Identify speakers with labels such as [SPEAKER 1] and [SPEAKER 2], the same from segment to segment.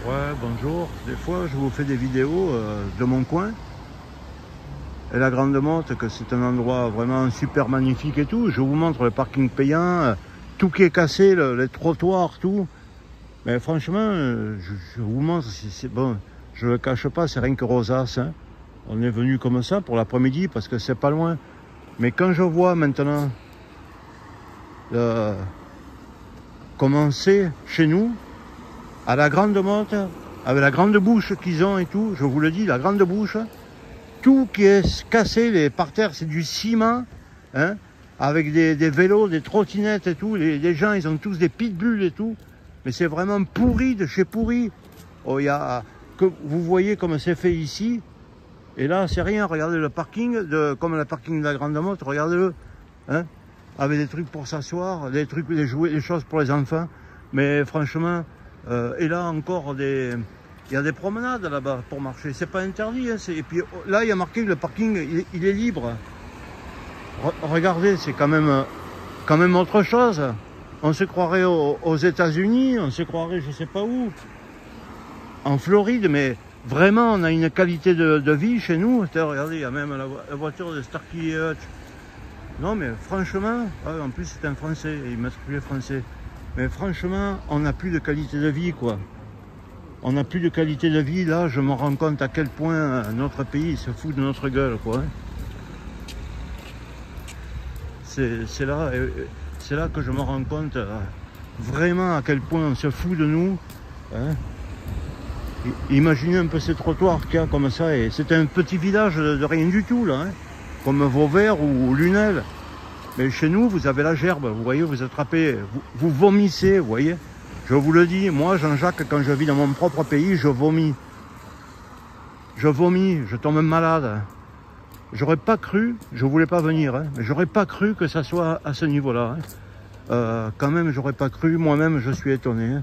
[SPEAKER 1] Ouais, bonjour. Des fois, je vous fais des vidéos de mon coin. Et la Grande Motte, que c'est un endroit vraiment super magnifique et tout. Je vous montre le parking payant, tout qui est cassé, les trottoirs, tout. Mais franchement, je vous montre, c'est bon, je le cache pas, c'est rien que rosace. Hein. On est venu comme ça pour l'après-midi parce que c'est pas loin. Mais quand je vois maintenant comment c'est chez nous, à la Grande Motte, avec la grande bouche qu'ils ont et tout, je vous le dis, la grande bouche, tout qui est cassé, les parterres, c'est du ciment, hein, avec des vélos, des trottinettes et tout. Les gens, ils ont tous des pitbulls et tout. Mais c'est vraiment pourri de chez pourri. Oh, vous voyez comme c'est fait ici. Et là, c'est rien. Regardez le parking, comme le parking de la Grande Motte, regardez-le. Hein, avec des trucs pour s'asseoir, des trucs, des jouets, des choses pour les enfants. Mais franchement, et là encore il y a des promenades là-bas pour marcher. C'est pas interdit. Hein, et puis là, il y a marqué que le parking, il est libre. Regardez, c'est quand même autre chose. On se croirait aux États-Unis, on se croirait je sais pas où, en Floride, mais vraiment, on a une qualité de vie chez nous. Regardez, il y a même la voiture de Starkey Hutch. Non, mais franchement, en plus c'est un Français, il m'attribuait français. Mais franchement, on n'a plus de qualité de vie, quoi. On n'a plus de qualité de vie. Là, je me rends compte à quel point notre pays se fout de notre gueule, quoi. C'est là que je me rends compte vraiment à quel point on se fout de nous. Hein. Imaginez un peu ces trottoirs qu'il y a comme ça. Et c'est un petit village de rien du tout, là. Hein, comme Vauvert ou Lunel. Mais chez nous, vous avez la gerbe. Vous voyez, vous attrapez, vous vomissez, vous voyez. Je vous le dis, moi, Jean-Jacques, quand je vis dans mon propre pays, je vomis. Je vomis, je tombe malade. J'aurais pas cru, je voulais pas venir, hein, mais j'aurais pas cru que ça soit à ce niveau-là. Hein. Quand même, j'aurais pas cru, moi-même, je suis étonné. Hein.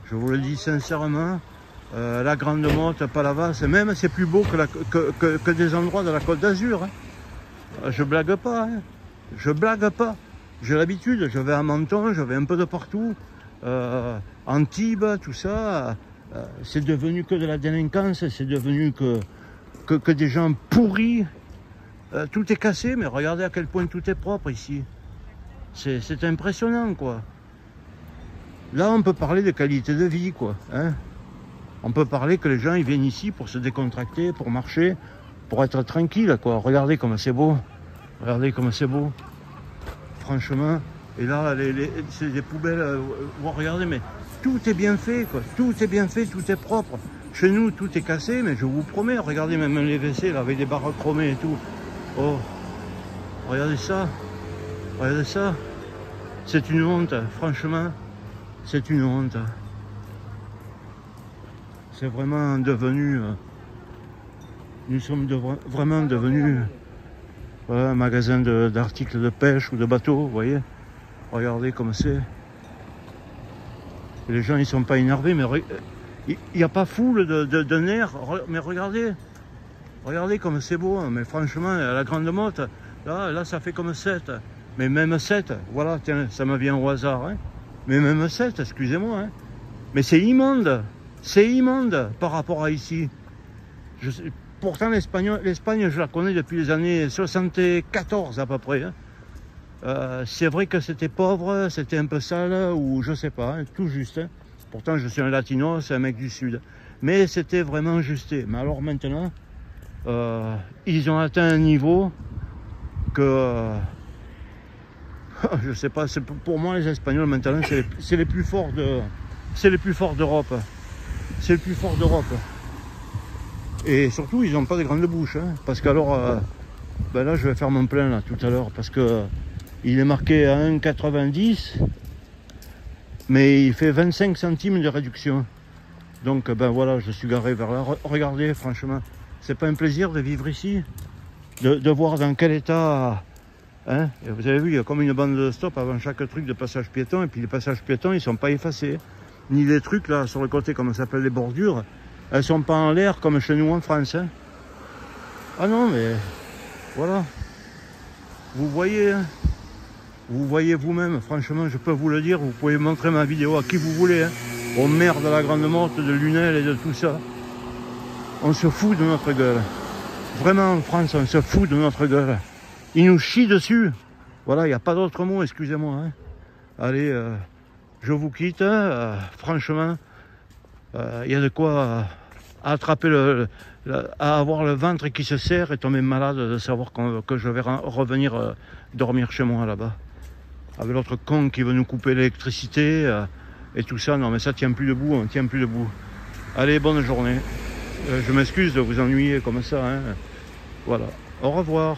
[SPEAKER 1] Je vous le dis sincèrement, la Grande Motte, Palavas, même c'est plus beau que des endroits de la Côte d'Azur. Hein. Je blague pas, hein. Je blague pas. J'ai l'habitude, je vais à Menton, je vais un peu de partout. Antibes, tout ça, c'est devenu que de la délinquance, c'est devenu que des gens pourris. Tout est cassé, mais regardez à quel point tout est propre ici. C'est impressionnant, quoi. Là, on peut parler de qualité de vie, quoi. Hein. On peut parler que les gens, ils viennent ici pour se décontracter, pour marcher, pour être tranquille, quoi. Regardez comme c'est beau. Regardez comme c'est beau. Franchement. Et là, c'est des poubelles. Vous regardez, mais tout est bien fait, quoi. Tout est bien fait, tout est propre. Chez nous, tout est cassé, mais je vous promets, regardez même les WC, là, avec des barres chromées et tout. Oh, regardez ça. Regardez ça. C'est une honte, franchement. C'est une honte. C'est vraiment devenu... nous sommes vraiment devenus un magasin d'articles de pêche ou de bateaux, vous voyez. Regardez comme c'est. Les gens, ils sont pas énervés, mais il n'y a pas foule de nerfs. Mais regardez. Regardez comme c'est beau. Hein. Mais franchement, la Grande Motte, là, ça fait comme 7. Mais même 7, voilà, tiens, ça me vient au hasard. Hein. Mais même 7, excusez-moi. Hein. Mais c'est immonde. C'est immonde par rapport à ici. Pourtant, l'Espagne, je la connais depuis les années 74 à peu près. Hein. C'est vrai que c'était pauvre, c'était un peu sale, ou je sais pas, hein, tout juste. Hein. Pourtant, je suis un latino, c'est un mec du sud. Mais c'était vraiment justé. Mais alors maintenant, ils ont atteint un niveau que... je sais pas, pour moi, les Espagnols, maintenant, c'est les plus forts c'est les plus forts d'Europe. C'est le plus fort d'Europe. Et surtout, ils n'ont pas de grandes bouches. Hein, parce qu'alors, ben là, je vais faire mon plein là, tout à l'heure. Parce que il est marqué à 1,90, mais il fait 25 centimes de réduction. Donc, ben voilà, je suis garé vers là. Regardez, franchement, c'est pas un plaisir de vivre ici, de voir dans quel état. Hein, et vous avez vu, il y a comme une bande de stop avant chaque truc de passage piéton. Et puis les passages piétons, ils sont pas effacés. Ni les trucs là sur le côté, comme ça s'appelle les bordures. Elles sont pas en l'air comme chez nous en France. Hein. Ah non, mais voilà. Vous voyez, hein. Vous voyez vous-même, franchement, je peux vous le dire. Vous pouvez montrer ma vidéo à qui vous voulez. Hein. aux maires de la Grande Motte, de Lunel et de tout ça. On se fout de notre gueule. Vraiment, en France, on se fout de notre gueule. Ils nous chient dessus. Voilà, il n'y a pas d'autre mot, excusez-moi. Hein. Allez, je vous quitte. Franchement, il y a de quoi attraper à avoir le ventre qui se serre et tomber malade de savoir que je vais revenir dormir chez moi là-bas. Avec l'autre con qui veut nous couper l'électricité et tout ça. Non, mais ça tient plus debout, on tient plus debout. Allez, bonne journée. Je m'excuse de vous ennuyer comme ça. Hein. Voilà. Au revoir.